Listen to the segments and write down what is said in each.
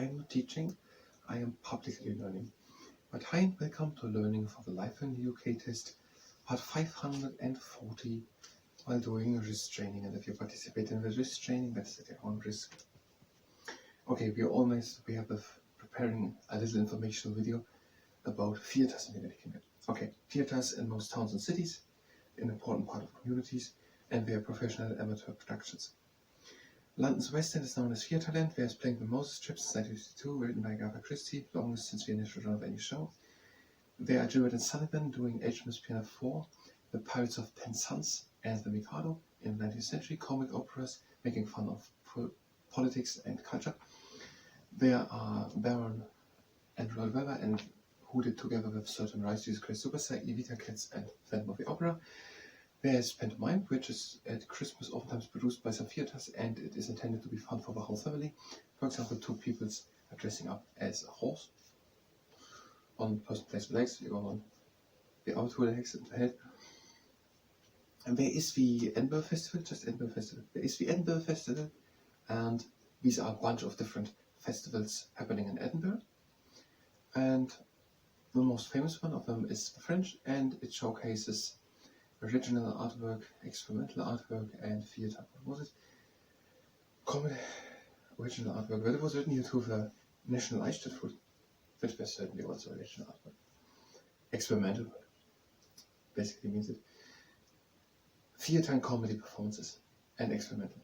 I am not teaching, I am publicly learning. But hi and welcome to Learning for the Life in the UK test, part 540, while doing risk training. And if you participate in the risk training, that's at your own risk. Okay, we have preparing a little informational video about theatres in the United Kingdom. Okay, theatres in most towns and cities, an important part of communities, and they are professional amateur productions. London's West End is known as Theatreland, where it's playing the most strips since 1952, written by Agatha Christie, longest since the initial run of any show. There are Gilbert and Sullivan doing HMS Piano 4, The Pirates of Penzance, and The Mikado in the 19th century, comic operas making fun of politics and culture. There are Baron and Royal Weber, and who did together with certain rights to Christ Superstar, Evita Cats, and Phantom of the Opera. There is Pantomime, which is at Christmas oftentimes produced by some theatres, and it is intended to be fun for the whole family. For example, two peoples are dressing up as a horse. One person plays the legs, the other one the other two legs and the head. And there is the Edinburgh Festival, There is the Edinburgh Festival, and these are a bunch of different festivals happening in Edinburgh. And the most famous one of them is the Fringe, and it showcases original artwork, experimental artwork, and theatre. What was it? Comedy, original artwork. Well, it was written here to the National Eichstätt, which was certainly also original artwork. Experimental work basically means it. Theatre and comedy performances, and experimental.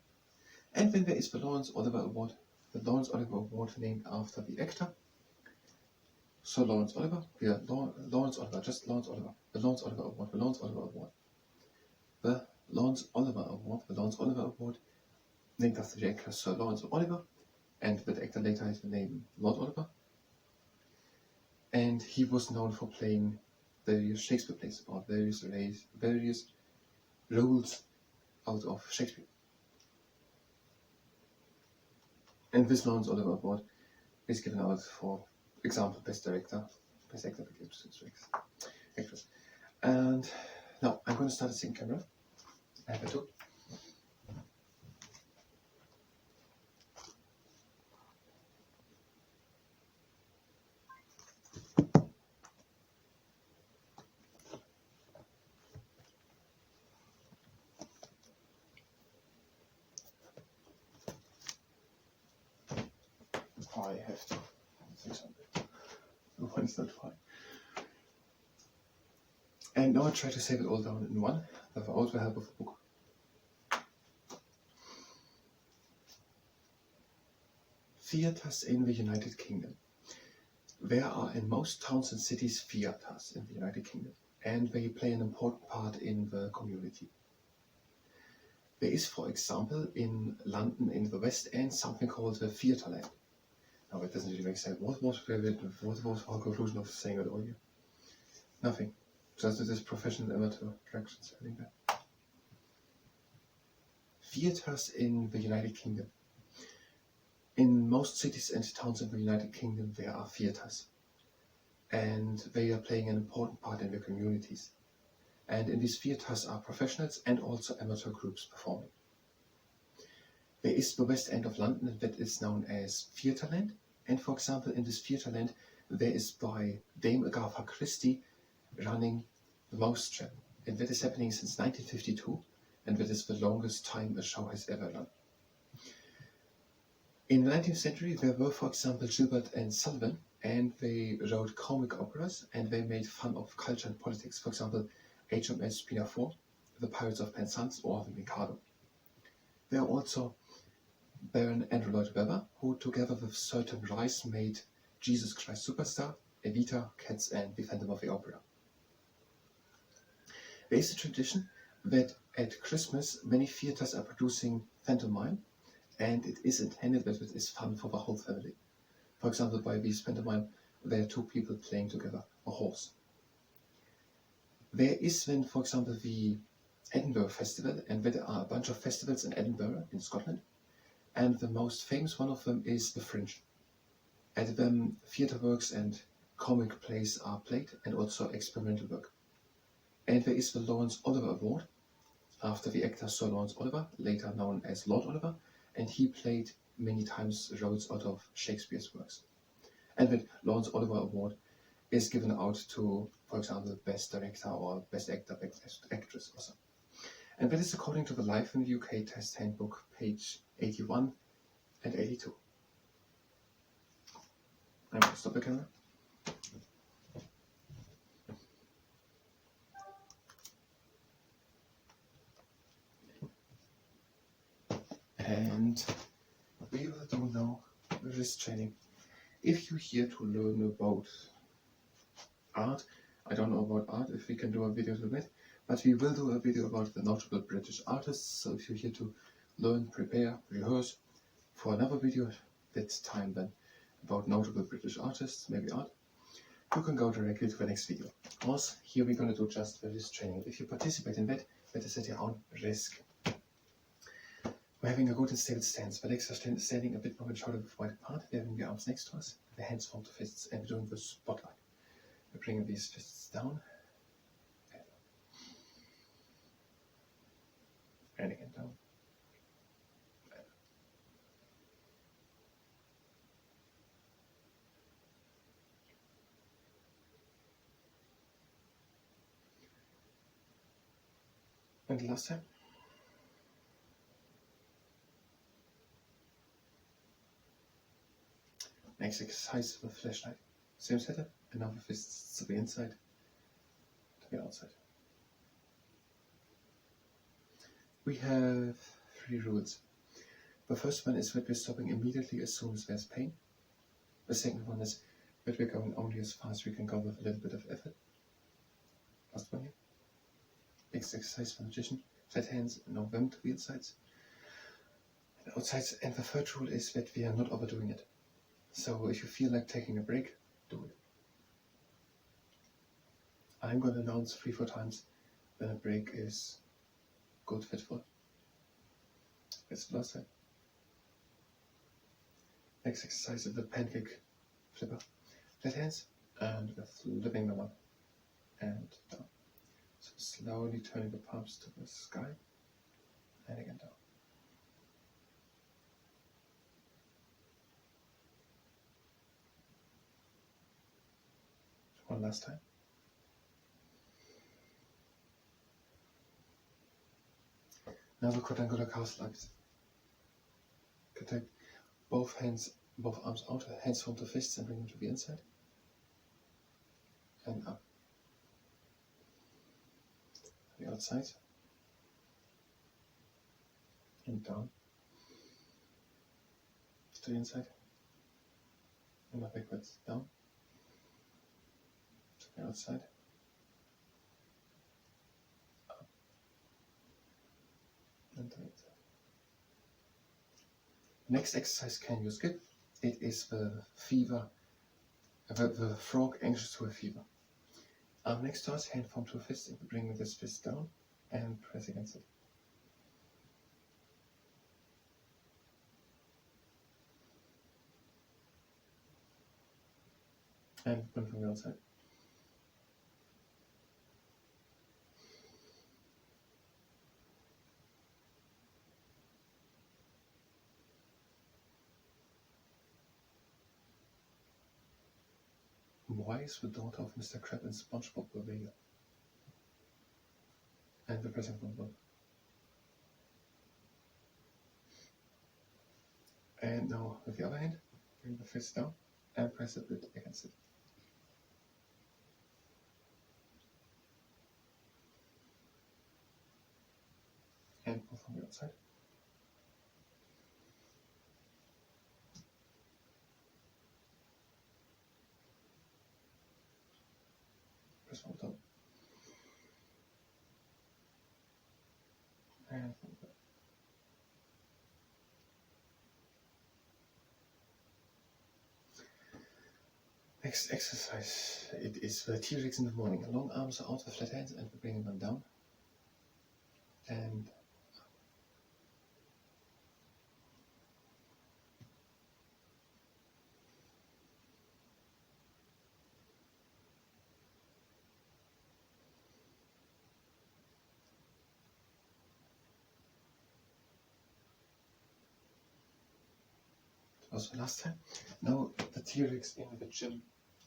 And then there is the Lawrence Oliver Award, named after the actor, Sir Lawrence Oliver, the Lawrence Oliver Award. The Lawrence Oliver Award, named after the actor Sir Lawrence Oliver, and that actor later has the name Lord Oliver. And he was known for playing various Shakespeare plays, or various roles out of Shakespeare. And this Lawrence Oliver Award is given out for example, best actor for actress. And now I'm going to start a sync camera. I have a tool. I have to fix something. One is not fine. And now I try to save it all down in one, without the help of a book. Theatres in the United Kingdom. There are in most towns and cities theatres in the United Kingdom, and they play an important part in the community. There is, for example, in London, in the West End, something called the Theatreland. Now, it doesn't really make sense. What was our conclusion of saying it all here? Nothing. Just this professional amateur productions. I think that. Theatres in the United Kingdom. In most cities and towns in the United Kingdom, there are theatres. And they are playing an important part in the communities. And in these theatres are professionals and also amateur groups performing. There is the West End of London that is known as Theatreland, and for example in this Theatreland there is by Dame Agatha Christie running the mouse trap, and that is happening since 1952, and that is the longest time a show has ever run. In the 19th century there were, for example, Gilbert and Sullivan, and they wrote comic operas and they made fun of culture and politics, for example HMS Piano 4, The Pirates of Penzance, or The Mikado. There are also Baron and Lloyd Webber, who together with certain Rice made Jesus Christ Superstar, Evita, Cats, and The Phantom of the Opera. There is a tradition that at Christmas many theatres are producing pantomime, and it is intended that it is fun for the whole family. For example, by this pantomime there are two people playing together a horse. There is then, for example, the Edinburgh Festival, and there are a bunch of festivals in Edinburgh, in Scotland, and the most famous one of them is the Fringe. At them, theatre works and comic plays are played, and also experimental work. And there is the Lawrence Oliver Award, after the actor Sir Lawrence Oliver, later known as Lord Oliver, and he played many times wrote out of Shakespeare's works. And the Lawrence Oliver Award is given out to, for example, Best Director or Best Actor, Best Actress or so. And that is according to the Life in the UK Test Handbook, page 81 and 82. I'm going to stop the camera. And we will do now wrist training. If you're here to learn about art, I don't know about art, if we can do a video to that, but we will do a video about the notable British artists. So if you're here to learn, prepare, rehearse for another video that time then about notable British artists, maybe art, you can go directly to the next video. Also, here we're going to do just the wrist training. If you participate in that is at your own risk. We're having a good and stable stance. The legs are standing a bit more and shoulder width apart. We're having the arms next to us, the hands form to fists, and we're doing the spotlight. We're bringing these fists down, and again down. And the last time. Next exercise with flashlight. Same setup, and now the fists to the inside, to the outside. We have 3 rules. The first one is that we're stopping immediately as soon as there's pain. The second one is that we're going only as fast as we can go with a little bit of effort. Last one here. Next exercise for magician. Flat hands, no them to the insides and outsides. And the third rule is that we are not overdoing it. So if you feel like taking a break, do it. I'm going to announce 3-4 times when a break is good fit for. That's the last time. Next exercise is the pancake flipper. Flat hands and we're flipping them up and down. So slowly turning the palms to the sky and again down. One last time. Now the quadrangular cow slides. You can take both arms out, hands form to fists and bring them to the inside. And up. The outside. And down. To the inside. And now backwards down. To the outside. Up. And to the inside. Next exercise can you skip? It is the fever, the frog anxious to a fever. Arm next to us, hand form to a fist, and bring this fist down and press against it. And one from the outside. Why is the daughter of Mr. Crab and SpongeBob a whale? And the pressing from above. And now with the other hand, bring the fist down and press a bit against it. And pull from the outside. Press from the top. And from the back. Next exercise, it is the T-Rex in the morning. Long arms are out with flat hands and we're bringing them down. And Also last time. Now the theories in the gym.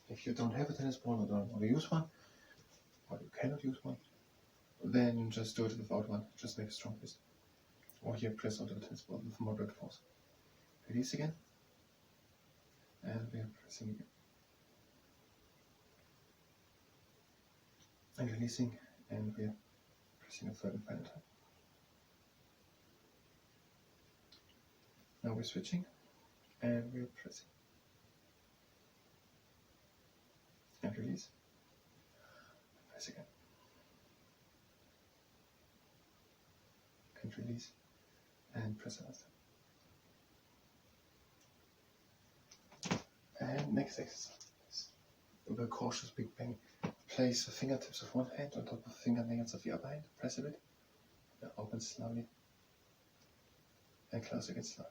If you don't have a tennis ball or don't want to use one, or you cannot use one, then just do it without one. Just make a strong fist. Or here press onto the tennis ball with moderate force. Release again. And we are pressing again. And releasing, and we are pressing a third and final time. Now we're switching, and we're pressing. And release. Press again. And release. And press another time. And next exercise. With a cautious big bang. Place the fingertips of one hand on top of the fingernails of the other hand. Press a bit. Now open slowly. And close again slowly.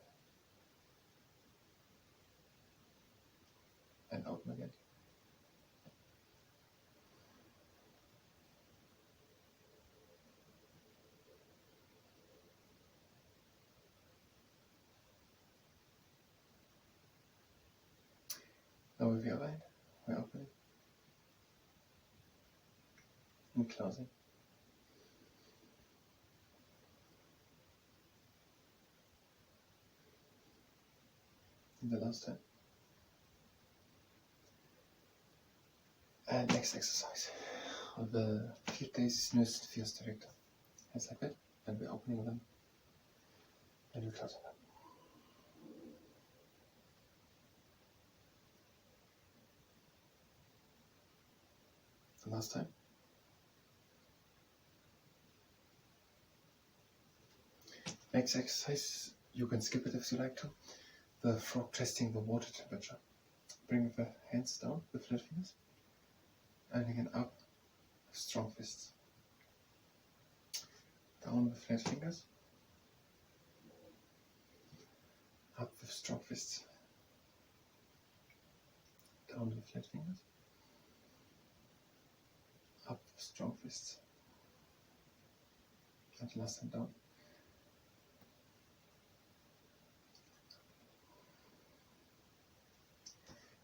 And open again. Now with the other hand, we're opening and closing. And the last time. And next exercise. The field days newest feels director. Hands like that, and we're opening them and we're closing them. The last time. Next exercise, you can skip it if you like to. The frog testing the water temperature. Bring the hands down with flat fingers and again up with strong fists. Down with flat fingers. Up with strong fists. Down with flat fingers. Up with strong fists. And last time down.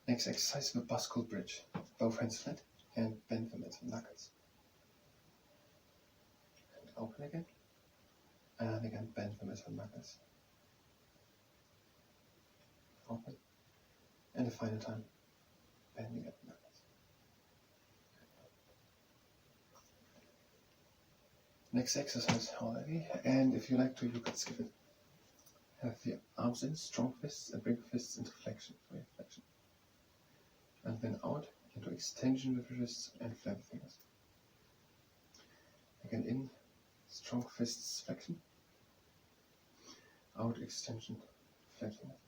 Next exercise, the buckle bridge. Both hands flat and bend them into knuckles. And open again. And again bend them into knuckles. Open. And the final time, bending at the knuckles. Next exercise already, and if you like to, you can skip it. Have the arms in, strong fists, and bring fists into flexion for your flexion. And then out into extension with wrists and flat fingers. Again in, strong fists, flexion. Out, extension, flat fingers.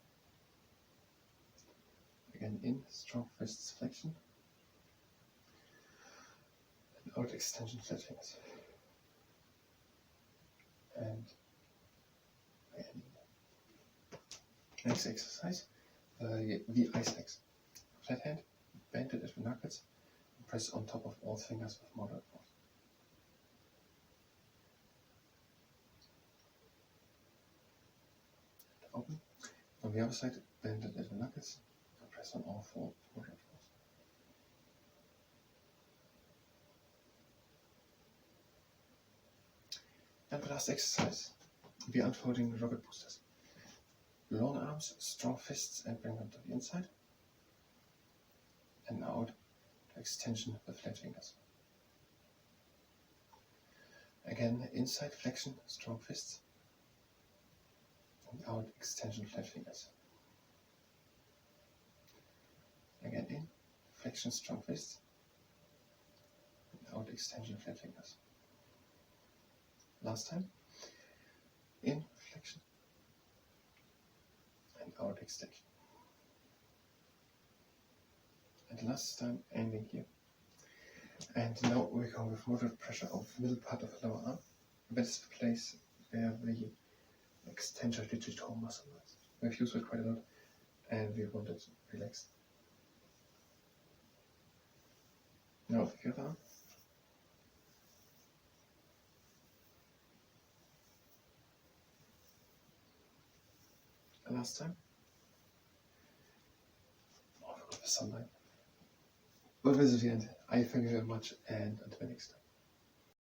Again in, strong fists, flexion. And out, extension, flat fingers. And again. Next exercise, the ice legs. Flat hand, bend it at the knuckles, and press on top of all fingers with moderate force. And open. On the other side, bend it at the knuckles, and press on all four with moderate force. And the last exercise, the unfolding rocket boosters. Long arms, strong fists, and bring them to the inside. And out to extension with flat fingers. Again, inside flexion, strong fists. And out, extension, flat fingers. Again in, flexion, strong fists. And out, extension, flat fingers. Last time, in, flexion. And out, extension. And last time, ending here. And now we go with moderate pressure of the middle part of the lower arm. That is the place where the extensor digital muscle is. We've used it quite a lot, and we want it relaxed. Now with the other arm. And last time. sunlight. But with the end, I thank you very much and until next time.